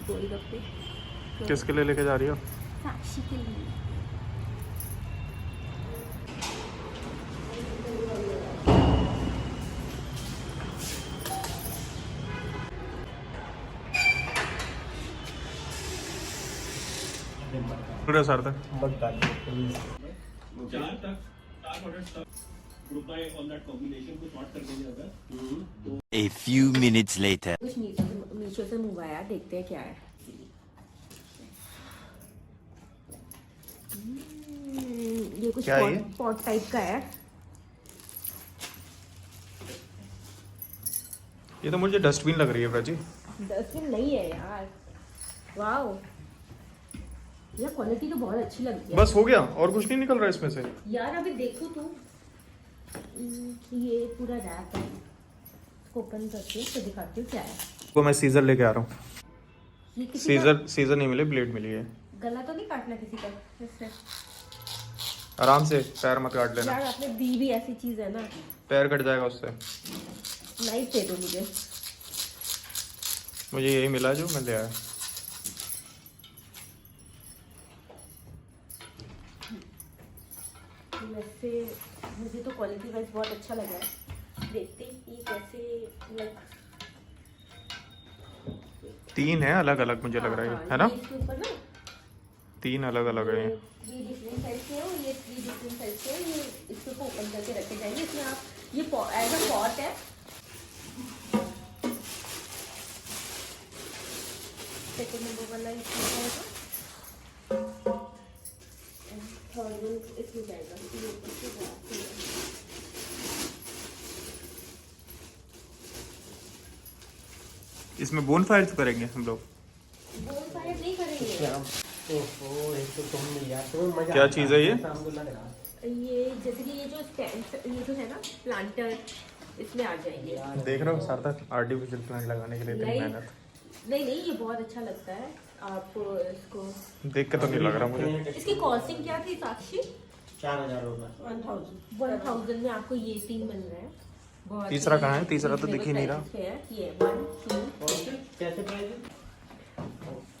गोलगप्पे। तो किसके लिए लेके जा रही हो? साक्षी के लिए। पूरे सर तक A few minutes later. कुछ मीशो से मंगवाया, देखते हैं क्या है। ये कुछ क्या है ये? पॉट टाइप का है। ये तो मुझे डस्टबिन लग रही है प्राची। डस्टबिन नहीं है यार। वाओ, यार क्वालिटी तो बहुत अच्छी लगती है। बस हो गया और कुछ नहीं निकल रहा इसमें से? यार अभी देखो तो ये पूरा रैप है। इसको ओपन करके तो दिखाती हूँ क्या है। वो मैं सीजर लेके आ रहा हूँ। ये किसी का सीजर नहीं मिले, ब्लेड मिली है। गला तो नहीं काटना किसी का इससे? आराम से, पैर मत काट लेना। यार आपने दी भी ऐसी चीज है ना। पैर कट जाएगा उससे। नाइफ दे दो मुझे। मुझे यही मिला जो मैं ले आया। वैसे मुझे तो क्वालिटी वाइज बहुत अच्छा लगा है। देखते हैं कि कैसे लाइक 3 है अलग अलग, मुझे लग रहा है ना? इसके ऊपर ना 3 अलग अलग है। 3 डिफरेंट साइज के हैं और ये 3 डिफरेंट साइज के हैं। ये इसको ओपन करके रखे जाएंगे। इसमें आप ये एज अ पॉट है। सेकंड नंबर वाला इसमें जाएगा। थर्ड इसमें जाएगा। ये ऊपर से जाएगा। इसमें बोन फायर तो करेंगे हम लोग। बोन फायर नहीं करेंगे। ओहो, एक तो तुम मिल गया। तो मजा क्या चीज़ है ये? शाम को लग रहा। ये जैसे कि ये जो स्टैंड, ये जो है ना प्लांटर, इसमें आ जाएंगे। देख रहे हो सार्थक, आर्टिफिशियल प्लांट लगाने के लिए इतनी नहीं। मेहनत। नहीं ये बहुत अच्छा लगता है। आप इसको देख के तो नहीं लग रहा मुझे। इसकी कॉस्टिंग क्या थी साक्षी? 4000 रुपये। 1000 में आपको ये 3 मिल रहे हैं। बहुत तीसरा ही कहाँ है? तीसरा तो दिख ही नहीं reasonable prices पे है। ये 1 2 कैसे प्राइस?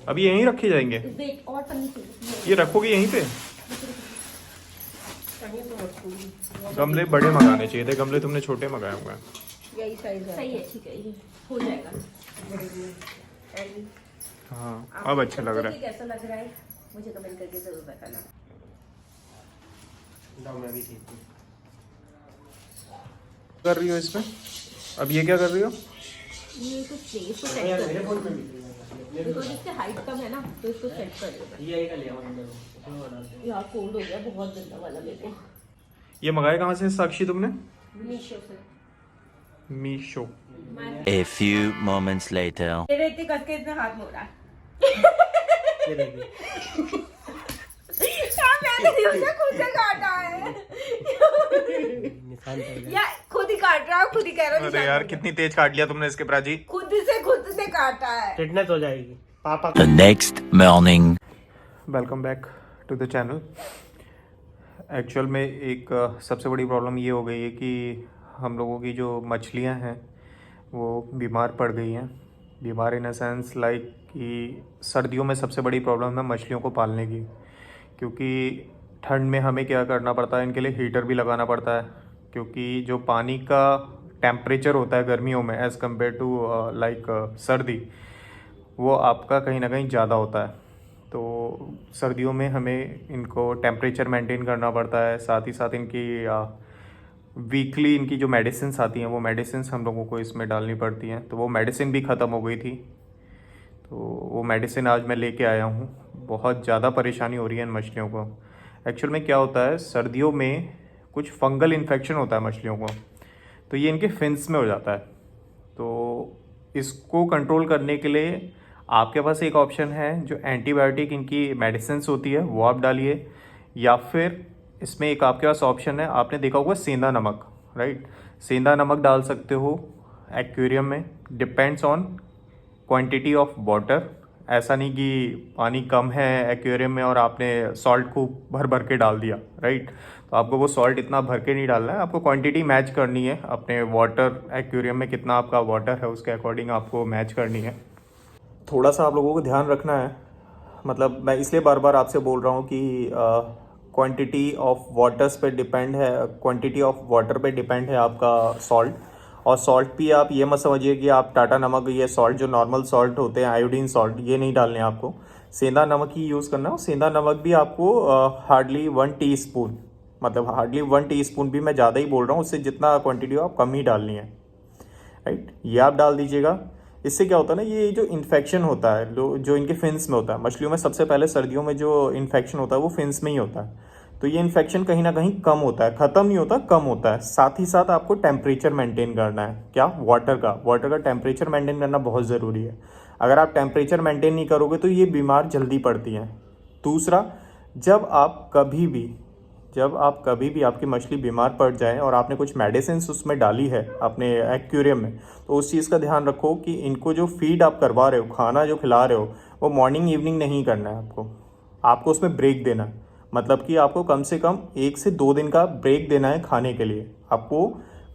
अभी यहीं रखे जाएंगे? वेट और पन्नी चाहिए। ये रखोगे यहीं पे? पन्नी तो रखूंगी। गमले बड़े मंगाने चाहिए थे, गमले तुमने छोटे मंगाए हुए हैं। यही साइज है। सही है, ठीक है, ये हो जाएगा। And हाँ अब अच्छा लग रहा है। कैसा लग रहा है मुझे कमेंट करके जरूर बताना। दाम में भी ठीक है। कर रही हो इसमें? अब ये क्या कर रही हो? ये तो स्पेस को सेट यार कर मेरे रही फोन हूँ पे भी बिकॉज इसकी हाइट कम है ना, तो इसको सेट कर रही हूँ। ये का लिया अंदर उसमें बना दे। यार कोल्ड हो गया बहुत गंदा वाला मेरे को। ये मंगाए कहाँ से साक्षी तुमने? मीशो से। Meesho. A few moments later. मेरे इतने कस के इसमें हाथ मोड़ा। ये देखिए। मैंने उसे खुद से काटा है। निशान पड़ गया। यार खुद ही काट रहा है, खुद ही कह रहा है अरे यार कितनी तेज काट लिया तुमने इसके प्राची। खुद से काटा है। टिटनेस हो जाएगी पापा। The next morning. Welcome back to the channel. Actual में एक सबसे बड़ी प्रॉब्लम ये हो गई है कि हम लोगों की जो मछलियां हैं वो बीमार पड़ गई हैं। बीमार इन अ सेंस लाइक कि सर्दियों में सबसे बड़ी प्रॉब्लम है मछलियों को पालने की, क्योंकि ठंड में हमें क्या करना पड़ता है, इनके लिए हीटर भी लगाना पड़ता है, क्योंकि जो पानी का टेम्परेचर होता है गर्मियों में एज़ कम्पेयर टू लाइक सर्दी, वो आपका कहीं ना कहीं ज़्यादा होता है। तो सर्दियों में हमें इनको टेम्परेचर मेंटेन करना पड़ता है। साथ ही साथ इनकी वीकली इनकी जो मेडिसिन्स आती हैं वो मेडिसिन्स हम लोगों को इसमें डालनी पड़ती हैं। तो वो मेडिसिन भी ख़त्म हो गई थी, तो वो मेडिसिन आज मैं लेके आया हूँ। बहुत ज़्यादा परेशानी हो रही है इन मछलियों को। एक्चुअल में क्या होता है, सर्दियों में कुछ फंगल इन्फेक्शन होता है मछलियों को, तो ये इनके फिन्स में हो जाता है। तो इसको कंट्रोल करने के लिए आपके पास एक ऑप्शन है, जो एंटीबायोटिक इनकी मेडिसिन्स होती है वो आप डालिए, या फिर इसमें एक आपके पास ऑप्शन है, आपने देखा होगा सेंधा नमक, राइट? सेंधा नमक डाल सकते हो एक्वेरियम में। Depends on quantity of water. ऐसा नहीं कि पानी कम है एक्वेरियम में और आपने सॉल्ट को भर भर के डाल दिया, राइट? तो आपको वो सॉल्ट इतना भर के नहीं डालना है, आपको क्वांटिटी मैच करनी है अपने वाटर। एक्वेरियम में कितना आपका वाटर है उसके अकॉर्डिंग आपको मैच करनी है। थोड़ा सा आप लोगों को ध्यान रखना है, मतलब मैं इसलिए बार बार आपसे बोल रहा हूँ कि क्वांटिटी ऑफ वाटर्स पे डिपेंड है, क्वांटिटी ऑफ वाटर पे डिपेंड है आपका सॉल्ट। और सॉल्ट भी आप ये मत समझिए कि आप टाटा नमक, ये सॉल्ट जो नॉर्मल सॉल्ट होते हैं, आयोडीन सॉल्ट, ये नहीं डालने आपको, सेंधा नमक ही यूज़ करना है। सेंधा नमक भी आपको हार्डली 1 टीस्पून, मतलब हार्डली 1 टीस्पून भी मैं ज़्यादा ही बोल रहा हूँ, उससे जितना क्वांटिटी हो आप कम ही डालनी है, राइट। ये आप डाल दीजिएगा। इससे क्या होता है ना, ये जो इन्फेक्शन होता है जो इनके फिन्स में होता है, मछलियों में सबसे पहले सर्दियों में जो इन्फेक्शन होता है वो फिन्स में ही होता है। तो ये इन्फेक्शन कहीं ना कहीं कम होता है, ख़त्म नहीं होता, कम होता है। साथ ही साथ आपको टेम्परेचर मेंटेन करना है, क्या, वाटर का टेम्परेचर मेंटेन करना बहुत ज़रूरी है। अगर आप टेम्परेचर मेंटेन नहीं करोगे तो ये बीमार जल्दी पड़ती हैं। दूसरा, जब आप कभी भी आपकी मछली बीमार पड़ जाए और आपने कुछ मेडिसिन उसमें डाली है अपने एक्वेरियम में, तो उस चीज़ का ध्यान रखो कि इनको जो फीड आप करवा रहे हो, खाना जो खिला रहे हो, वो मॉर्निंग इवनिंग नहीं करना है आपको उसमें ब्रेक देना है। मतलब कि आपको कम से कम 1 से 2 दिन का ब्रेक देना है खाने के लिए, आपको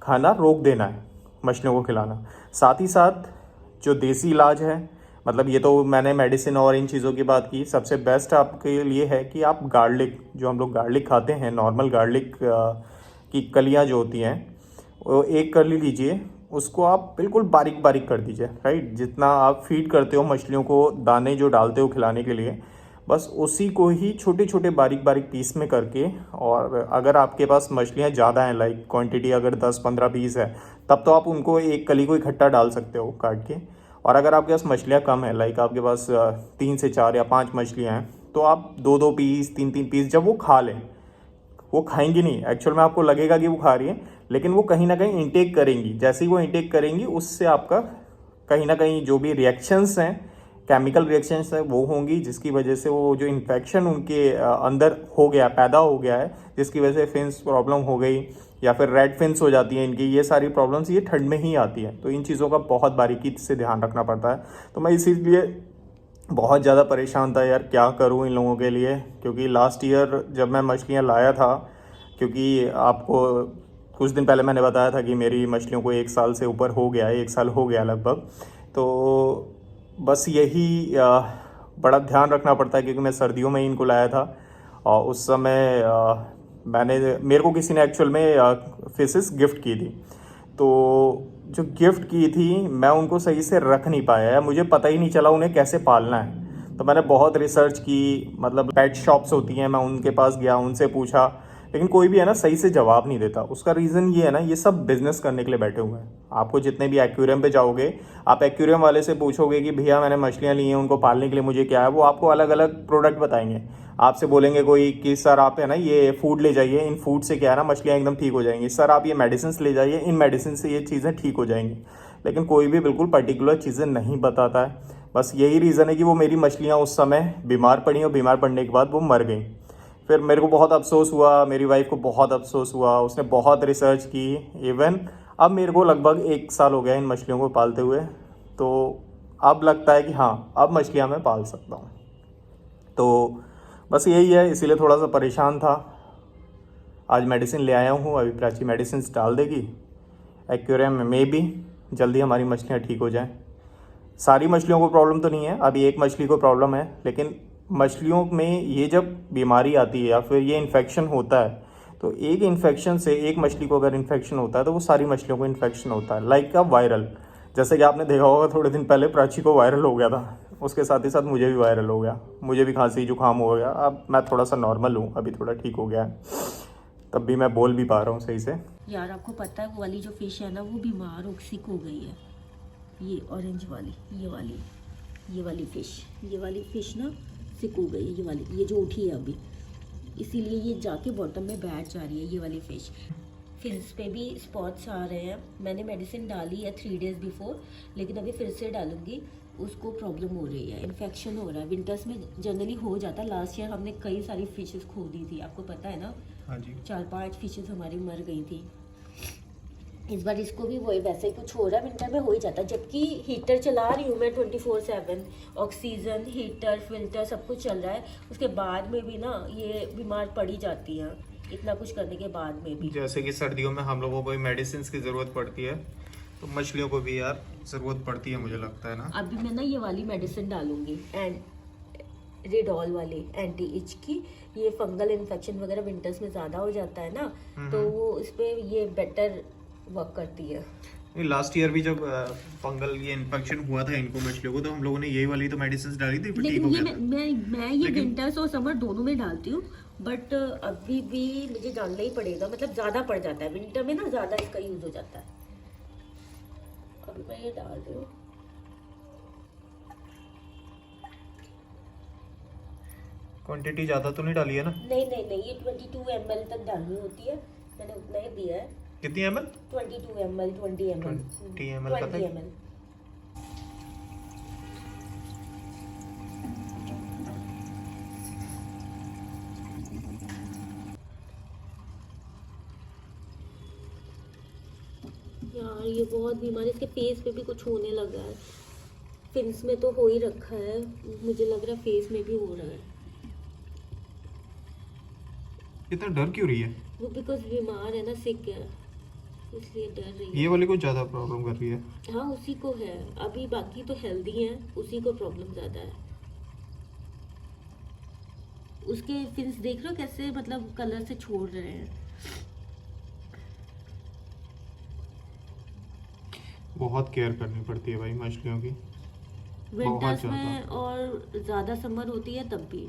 खाना रोक देना है मछलियों को खिलाना। साथ ही साथ जो देसी इलाज है, मतलब ये तो मैंने मेडिसिन और इन चीज़ों की बात की, सबसे बेस्ट आपके लिए है कि आप गार्लिक, जो हम लोग गार्लिक खाते हैं, नॉर्मल गार्लिक की कलियां जो होती हैं, वो 1 कली लीजिए, उसको आप बिल्कुल बारीक बारीक कर दीजिए, राइट। जितना आप फीड करते हो मछलियों को, दाने जो डालते हो खिलाने के लिए, बस उसी को ही छोटे छोटे बारीक बारीक पीस में करके, और अगर आपके पास मछलियाँ ज़्यादा हैं, लाइक क्वांटिटी अगर 10-15 पीस है, तब तो आप उनको 1 कली को इकट्ठा डाल सकते हो काट के। और अगर आपके पास मछलियाँ कम है, लाइक आपके पास 3 से 4 या 5 मछलियाँ हैं, तो आप 2-2 पीस, 3-3 पीस, जब वो खा लें, वो खाएंगी नहीं, एक्चुअल में आपको लगेगा कि वो खा रही है, लेकिन वो कहीं ना कहीं इंटेक करेंगी। जैसे ही वो इंटेक करेंगी, उससे आपका कहीं ना कहीं जो भी रिएक्शंस हैं, केमिकल रिएक्शंस है, वो होंगी, जिसकी वजह से वो जो इन्फेक्शन उनके अंदर पैदा हो गया है, जिसकी वजह से फिन्स प्रॉब्लम हो गई, या फिर रेड फिन्स हो जाती हैं इनकी। ये सारी प्रॉब्लम्स ये ठंड में ही आती हैं, तो इन चीज़ों का बहुत बारीकी से ध्यान रखना पड़ता है। तो मैं इसीलिए बहुत ज़्यादा परेशान था यार, क्या करूँ इन लोगों के लिए, क्योंकि लास्ट ईयर जब मैं मछलियाँ लाया था, क्योंकि आपको कुछ दिन पहले मैंने बताया था कि मेरी मछलियों को 1 साल से ऊपर हो गया है, 1 साल हो गया लगभग। तो बस यही बड़ा ध्यान रखना पड़ता है, क्योंकि मैं सर्दियों में ही इनको लाया था, और उस समय मेरे को किसी ने एक्चुअल में फिशेस गिफ्ट की थी। तो जो गिफ्ट की थी, मैं उनको सही से रख नहीं पाया, मुझे पता ही नहीं चला उन्हें कैसे पालना है। तो मैंने बहुत रिसर्च की, मतलब पेट शॉप्स होती हैं, मैं उनके पास गया, उनसे पूछा, लेकिन कोई भी है ना सही से जवाब नहीं देता। उसका रीज़न ये है ना, ये सब बिजनेस करने के लिए बैठे हुए हैं। आपको जितने भी एक्वेरियम पे जाओगे, आप एक्वेरियम वाले से पूछोगे कि भैया मैंने मछलियाँ ली हैं, उनको पालने के लिए मुझे क्या है, वो आपको अलग अलग प्रोडक्ट बताएंगे। आपसे बोलेंगे कोई कि सर आप है ना ये फूड ले जाइए, इन फूड से क्या है ना मछलियाँ एकदम ठीक हो जाएंगी, सर आप ये मेडिसिन ले जाइए, इन मेडिसिन से ये चीज़ें ठीक हो जाएंगी। लेकिन कोई भी बिल्कुल पर्टिकुलर चीज़ें नहीं बताता है। बस यही रीज़न है कि वो मेरी मछलियाँ उस समय बीमार पड़ी, और बीमार पड़ने के बाद वो मर गई। फिर मेरे को बहुत अफसोस हुआ, मेरी वाइफ को बहुत अफसोस हुआ, उसने बहुत रिसर्च की। इवन अब मेरे को लगभग 1 साल हो गया इन मछलियों को पालते हुए, तो अब लगता है कि हाँ, अब मछलियाँ मैं पाल सकता हूँ। तो बस यही है, इसीलिए थोड़ा सा परेशान था। आज मेडिसिन ले आया हूँ, अभी प्राची मेडिसिन डाल देगी एक्वेरियम में भी जल्दी हमारी मछलियाँ ठीक हो जाएँ। सारी मछलियों को प्रॉब्लम तो नहीं है, अभी एक मछली को प्रॉब्लम है, लेकिन मछलियों में ये जब बीमारी आती है या फिर ये इन्फेक्शन होता है, तो एक इन्फेक्शन से, एक मछली को अगर इन्फेक्शन होता है तो वो सारी मछलियों को इन्फेक्शन होता है। लाइक का वायरल, जैसे कि आपने देखा होगा थोड़े दिन पहले प्राची को वायरल हो गया था, उसके साथ ही साथ मुझे भी वायरल हो गया, मुझे भी खांसी जुकाम हो गया। अब मैं थोड़ा सा नॉर्मल हूँ, अभी थोड़ा ठीक हो गया है, तब भी मैं बोल भी पा रहा हूँ सही से। यार आपको पता है वो वाली जो फिश है ना, वो बीमार हो सिक हो गई है। ये ऑरेंज वाली, ये वाली फिश ना सिक हो गई है। ये जो उठी है अभी, इसीलिए ये जाके बॉटम में बैठ जा रही है ये वाली फिश। फिर इस पे भी स्पॉट्स आ रहे हैं। मैंने मेडिसिन डाली है 3 डेज़ बिफोर, लेकिन अभी फिर से डालूंगी। उसको प्रॉब्लम हो रही है, इन्फेक्शन हो रहा है। विंटर्स में जनरली हो जाता है। लास्ट ईयर हमने कई सारी फिशेस खो दी थी, आपको पता है ना। हाँ जी। 4-5 फिशेस हमारी मर गई थी। इस बार इसको भी वही वैसे ही कुछ हो रहा है, विंटर में हो ही जाता है। जबकि हीटर चला रही हूँ मैं 24/7, ऑक्सीजन, हीटर, फिल्टर सब कुछ चल रहा है। उसके बाद में भी ना ये बीमार पड़ी जाती हैं, इतना कुछ करने के बाद में भी। जैसे कि सर्दियों में हम लोगों को मेडिसिन की ज़रूरत पड़ती है, तो मछलियों को भी यार ज़रूरत पड़ती है, मुझे लगता है ना। अभी मैं ना ये वाली मेडिसिन डालूंगी एंड रिडॉल वाली एंटी इच की। ये फंगल इन्फेक्शन वगैरह विंटर्स में ज़्यादा हो जाता है ना, तो वो इस पे ये बेटर वर्क करती है। लास्ट ईयर भी जब फंगल ये इन्फेक्शन हुआ था इनको मछलियों को, तो हम लोगों ने यही वाली तो मेडिसिन डाली थी, फिर ठीक लेकिन हो ये गया था। मैं ये विंटर्स और समर दोनों में डालती हूँ, बट अभी भी मुझे डालना ही पड़ेगा, मतलब ज़्यादा पड़ जाता है विंटर में ना, ज़्यादा इसका यूज़ हो जाता है। अभी मैं ये डाल रही हूँ। क्वांटिटी ज़्यादा तो नहीं डाली है ना? नहीं नहीं नहीं, ये 22 ml तक डालनी होती है, मैंने उतना ही दिया है। कितनी ml? 22 ml, 20 ml, 20 ml का 20 ml। यार ये बहुत बीमारी, इसके फेस पे भी कुछ होने लगा है। फिन्स में तो हो ही रखा है, मुझे लग रहा है फेस में भी हो रहा है। इतना डर क्यों रही है? वो बिकॉज बीमार है ना, सिक है, इसलिए डर रही है। ये वाली को ज़्यादा प्रॉब्लम कर रही है। हाँ उसी को है, अभी बाकी तो हेल्दी हैं, उसी को प्रॉब्लम ज़्यादा है। उसके फिन्स देख रहे हो कैसे मतलब कलर से छोड़ रहे हैं। बहुत केयर करनी पड़ती है भाई मछलियों की। विंटर्स ज़्यादा। में और ज़्यादा समर होती है तब भी,